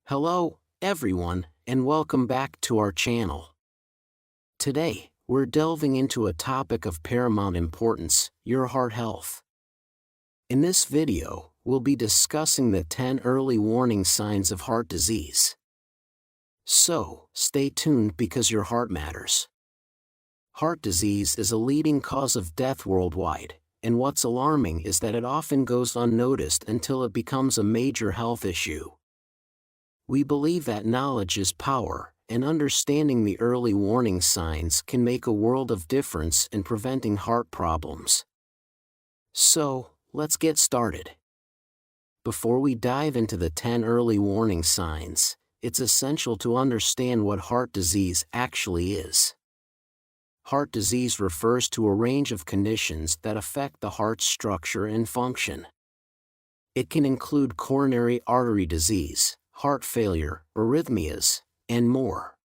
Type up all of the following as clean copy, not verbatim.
Hello, everyone, and welcome back to our channel. Today, we're delving into a topic of paramount importance, your heart health. In this video, we'll be discussing the 10 early warning signs of heart disease. So, stay tuned because your heart matters. Heart disease is a leading cause of death worldwide, and what's alarming is that it often goes unnoticed until it becomes a major health issue. We believe that knowledge is power, and understanding the early warning signs can make a world of difference in preventing heart problems. So, let's get started. Before we dive into the 10 early warning signs, it's essential to understand what heart disease actually is. Heart disease refers to a range of conditions that affect the heart's structure and function. It can include coronary artery disease, heart failure, arrhythmias, and more.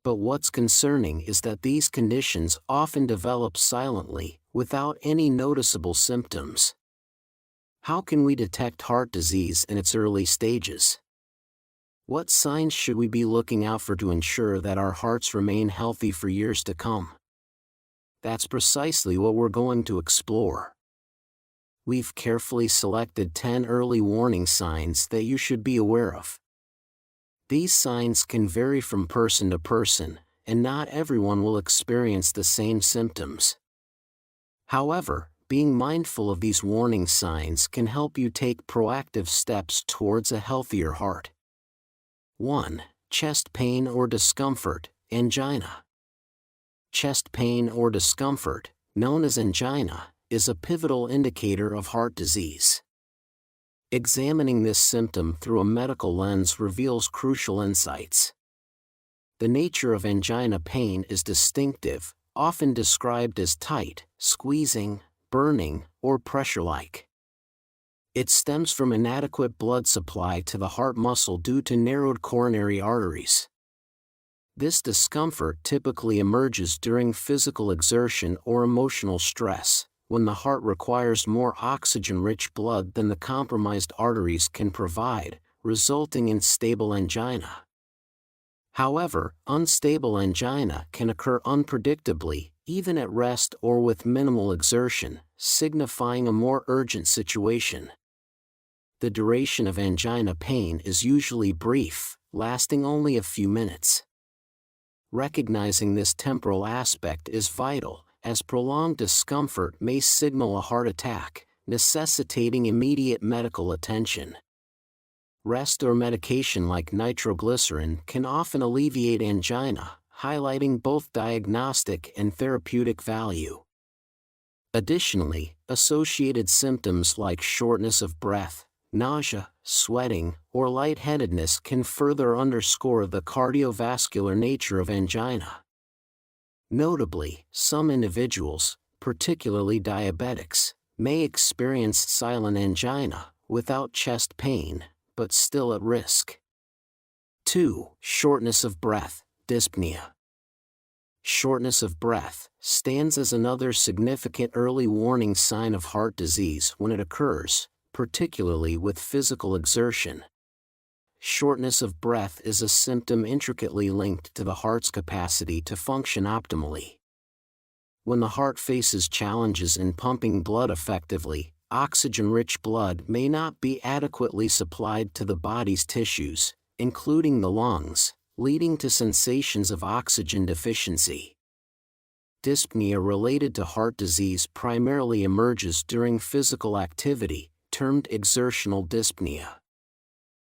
But what's concerning is that these conditions often develop silently, without any noticeable symptoms. How can we detect heart disease in its early stages? What signs should we be looking out for to ensure that our hearts remain healthy for years to come? That's precisely what we're going to explore. We've carefully selected 10 early warning signs that you should be aware of. These signs can vary from person to person, and not everyone will experience the same symptoms. However, being mindful of these warning signs can help you take proactive steps towards a healthier heart. 1. Chest pain or discomfort, angina. Chest pain or discomfort, known as angina, is a pivotal indicator of heart disease. Examining this symptom through a medical lens reveals crucial insights. The nature of angina pain is distinctive, often described as tight, squeezing, burning, or pressure-like. It stems from inadequate blood supply to the heart muscle due to narrowed coronary arteries. This discomfort typically emerges during physical exertion or emotional stress, when the heart requires more oxygen-rich blood than the compromised arteries can provide, resulting in stable angina. However, unstable angina can occur unpredictably, even at rest or with minimal exertion, signifying a more urgent situation. The duration of angina pain is usually brief, lasting only a few minutes. Recognizing this temporal aspect is vital, as prolonged discomfort may signal a heart attack, necessitating immediate medical attention. Rest or medication like nitroglycerin can often alleviate angina, highlighting both diagnostic and therapeutic value. Additionally, associated symptoms like shortness of breath, nausea, sweating, or lightheadedness can further underscore the cardiovascular nature of angina. Notably, some individuals, particularly diabetics, may experience silent angina, without chest pain, but still at risk. 2. Shortness of breath, dyspnea. Shortness of breath stands as another significant early warning sign of heart disease when it occurs, particularly with physical exertion. Shortness of breath is a symptom intricately linked to the heart's capacity to function optimally. When the heart faces challenges in pumping blood effectively, oxygen-rich blood may not be adequately supplied to the body's tissues, including the lungs, leading to sensations of oxygen deficiency. Dyspnea related to heart disease primarily emerges during physical activity, termed exertional dyspnea.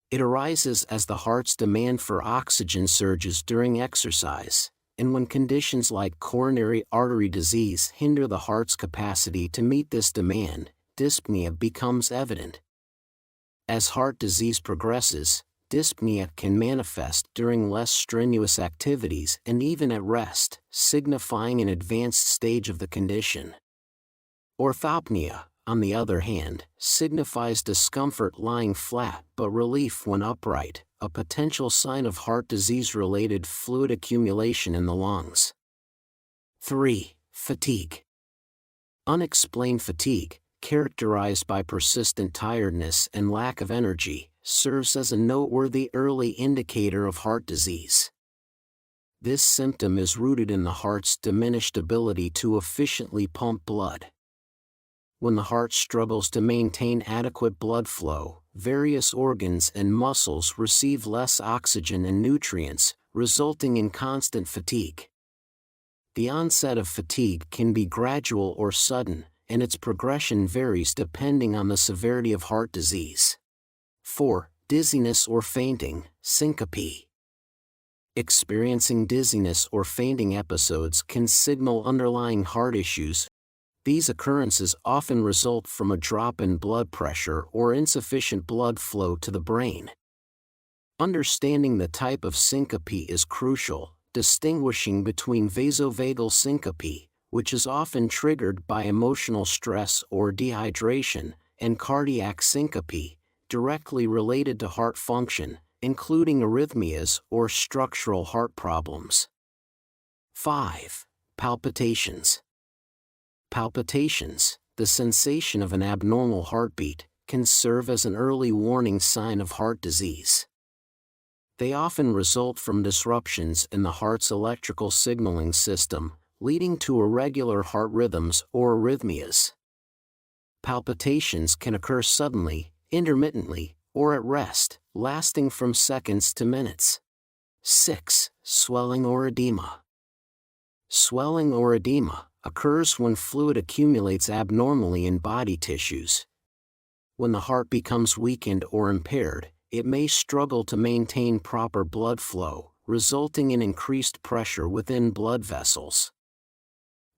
It arises as the heart's demand for oxygen surges during exercise, and when conditions like coronary artery disease hinder the heart's capacity to meet this demand, dyspnea becomes evident. As heart disease progresses, dyspnea can manifest during less strenuous activities and even at rest, signifying an advanced stage of the condition. Orthopnea, on the other hand, signifies discomfort lying flat but relief when upright, a potential sign of heart disease-related fluid accumulation in the lungs. 3. Fatigue. Unexplained fatigue characterized by persistent tiredness and lack of energy, serves as a noteworthy early indicator of heart disease. This symptom is rooted in the heart's diminished ability to efficiently pump blood. When the heart struggles to maintain adequate blood flow, various organs and muscles receive less oxygen and nutrients, resulting in constant fatigue. The onset of fatigue can be gradual or sudden, and its progression varies depending on the severity of heart disease. 4. Dizziness or fainting, syncope. Experiencing dizziness or fainting episodes can signal underlying heart issues. These occurrences often result from a drop in blood pressure or insufficient blood flow to the brain. Understanding the type of syncope is crucial, distinguishing between vasovagal syncope, which is often triggered by emotional stress or dehydration, and cardiac syncope, directly related to heart function, including arrhythmias or structural heart problems. 5. Palpitations. Palpitations, the sensation of an abnormal heartbeat, can serve as an early warning sign of heart disease. They often result from disruptions in the heart's electrical signaling system, leading to irregular heart rhythms or arrhythmias. Palpitations can occur suddenly, intermittently, or at rest, lasting from seconds to minutes. 6. Swelling or edema. Swelling or edema occurs when fluid accumulates abnormally in body tissues. When the heart becomes weakened or impaired, it may struggle to maintain proper blood flow, resulting in increased pressure within blood vessels.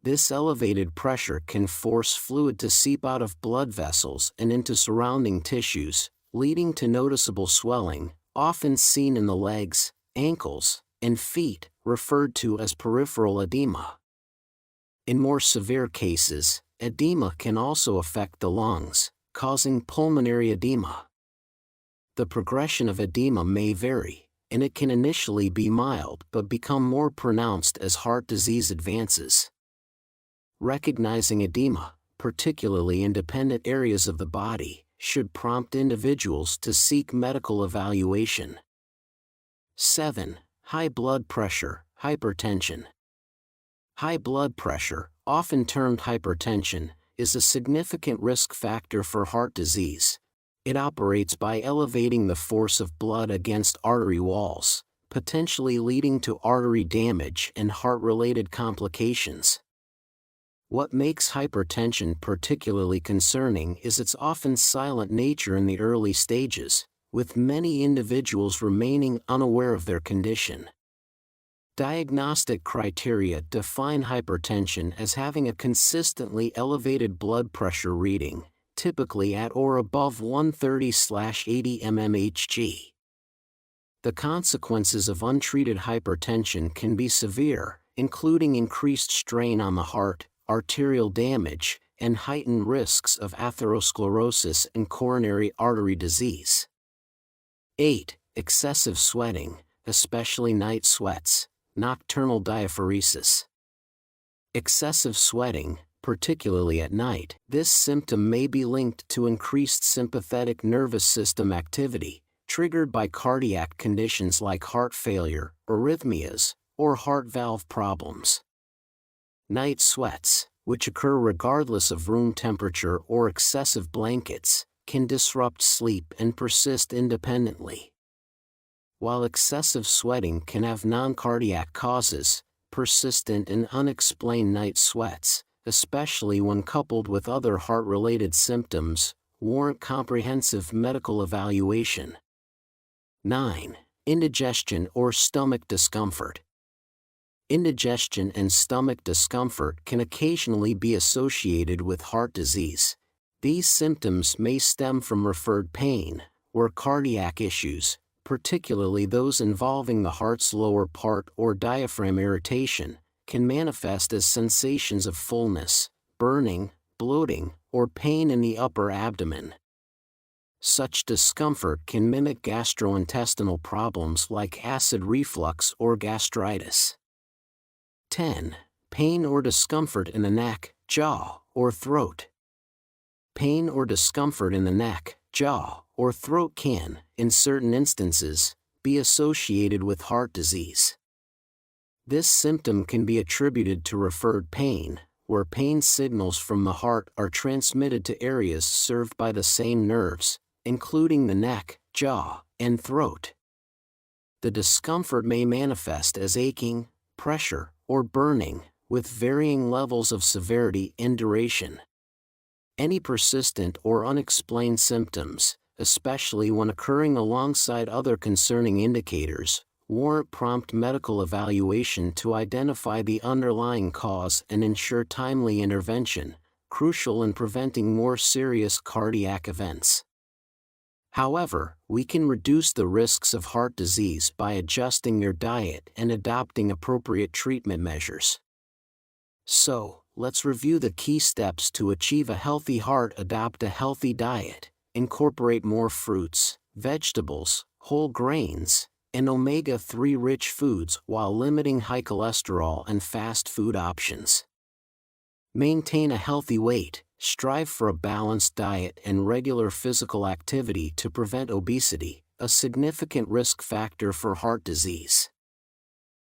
This elevated pressure can force fluid to seep out of blood vessels and into surrounding tissues, leading to noticeable swelling, often seen in the legs, ankles, and feet, referred to as peripheral edema. In more severe cases, edema can also affect the lungs, causing pulmonary edema. The progression of edema may vary, and it can initially be mild but become more pronounced as heart disease advances. Recognizing edema, particularly in dependent areas of the body, should prompt individuals to seek medical evaluation. 7. High blood pressure, hypertension. High blood pressure, often termed hypertension, is a significant risk factor for heart disease. It operates by elevating the force of blood against artery walls, potentially leading to artery damage and heart-related complications. What makes hypertension particularly concerning is its often silent nature in the early stages, with many individuals remaining unaware of their condition. Diagnostic criteria define hypertension as having a consistently elevated blood pressure reading, typically at or above 130/80 mmHg. The consequences of untreated hypertension can be severe, including increased strain on the heart, arterial damage, and heightened risks of atherosclerosis and coronary artery disease. 8. Excessive sweating, especially night sweats, nocturnal diaphoresis. Excessive sweating, particularly at night, this symptom may be linked to increased sympathetic nervous system activity, triggered by cardiac conditions like heart failure, arrhythmias, or heart valve problems. Night sweats, which occur regardless of room temperature or excessive blankets, can disrupt sleep and persist independently. While excessive sweating can have non-cardiac causes, persistent and unexplained night sweats, especially when coupled with other heart-related symptoms, warrant comprehensive medical evaluation. 9. Indigestion or stomach discomfort. Indigestion and stomach discomfort can occasionally be associated with heart disease. These symptoms may stem from referred pain, or cardiac issues, particularly those involving the heart's lower part or diaphragm irritation, can manifest as sensations of fullness, burning, bloating, or pain in the upper abdomen. Such discomfort can mimic gastrointestinal problems like acid reflux or gastritis. 10. Pain or discomfort in the neck, jaw, or throat. pain or discomfort in the neck, jaw, or throat can, in certain instances, be associated with heart disease. This symptom can be attributed to referred pain, where pain signals from the heart are transmitted to areas served by the same nerves, including the neck, jaw, and throat. The discomfort may manifest as aching, pressure, or burning, with varying levels of severity and duration. Any persistent or unexplained symptoms, especially when occurring alongside other concerning indicators, warrant prompt medical evaluation to identify the underlying cause and ensure timely intervention, crucial in preventing more serious cardiac events. However, we can reduce the risks of heart disease by adjusting your diet and adopting appropriate treatment measures. So, let's review the key steps to achieve a healthy heart. Adopt a healthy diet, incorporate more fruits, vegetables, whole grains, and omega-3 rich foods while limiting high cholesterol and fast food options. Maintain a healthy weight, strive for a balanced diet and regular physical activity to prevent obesity, a significant risk factor for heart disease.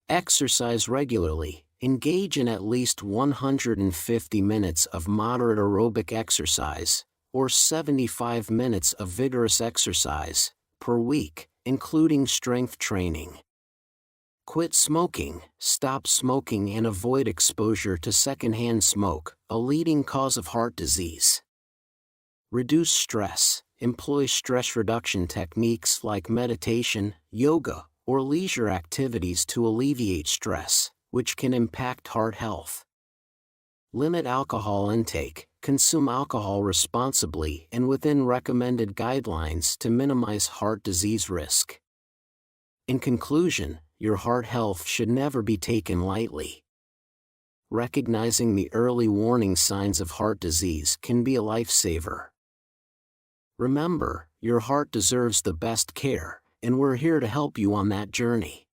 Exercise regularly, engage in at least 150 minutes of moderate aerobic exercise, or 75 minutes of vigorous exercise, per week, including strength training. Quit smoking, stop smoking and avoid exposure to secondhand smoke, a leading cause of heart disease. Reduce stress, employ stress reduction techniques like meditation, yoga, or leisure activities to alleviate stress, which can impact heart health. Limit alcohol intake, consume alcohol responsibly and within recommended guidelines to minimize heart disease risk. In conclusion, your heart health should never be taken lightly. Recognizing the early warning signs of heart disease can be a lifesaver. Remember, your heart deserves the best care, and we're here to help you on that journey.